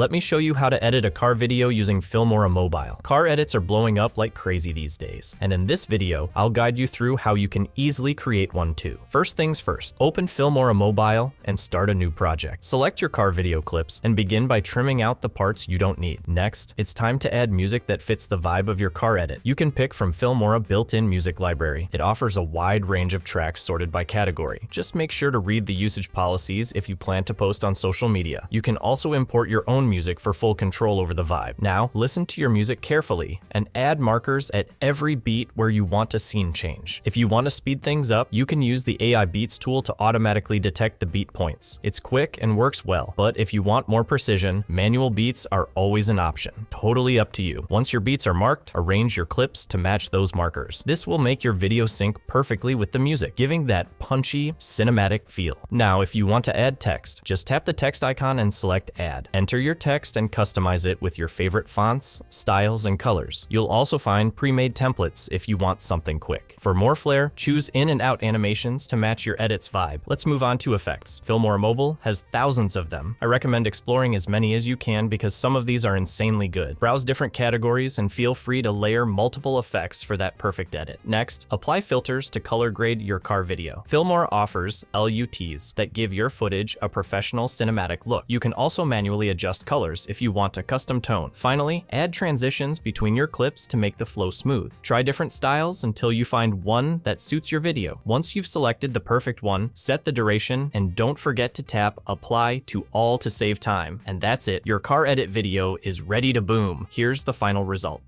Let me show you how to edit a car video using Filmora Mobile. Car edits are blowing up like crazy these days, and in this video, I'll guide you through how you can easily create one too. First things first, open Filmora Mobile and start a new project. Select your car video clips and begin by trimming out the parts you don't need. Next, it's time to add music that fits the vibe of your car edit. You can pick from Filmora built-in music library. It offers a wide range of tracks sorted by category. Just make sure to read the usage policies if you plan to post on social media. You can also import your own music for full control over the vibe. Now, listen to your music carefully and add markers at every beat where you want a scene change. If you want to speed things up, you can use the AI Beats tool to automatically detect the beat points. It's quick and works well, but if you want more precision, manual beats are always an option. Totally up to you. Once your beats are marked, arrange your clips to match those markers. This will make your video sync perfectly with the music, giving that punchy, cinematic feel. Now, if you want to add text, just tap the text icon and select Add. Enter your text and customize it with your favorite fonts, styles, and colors. You'll also find pre-made templates if you want something quick. For more flair, choose in and out animations to match your edit's vibe. Let's move on to effects. Filmora Mobile has thousands of them. I recommend exploring as many as you can because some of these are insanely good. Browse different categories and feel free to layer multiple effects for that perfect edit. Next, apply filters to color grade your car video. Filmora offers LUTs that give your footage a professional cinematic look. You can also manually adjust colors if you want a custom tone. Finally, add transitions between your clips to make the flow smooth. Try different styles until you find one that suits your video. Once you've selected the perfect one, set the duration and don't forget to tap Apply to All to save time. And that's it. Your car edit video is ready to boom. Here's the final result.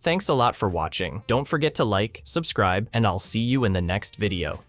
Thanks a lot for watching. Don't forget to like, subscribe, and I'll see you in the next video.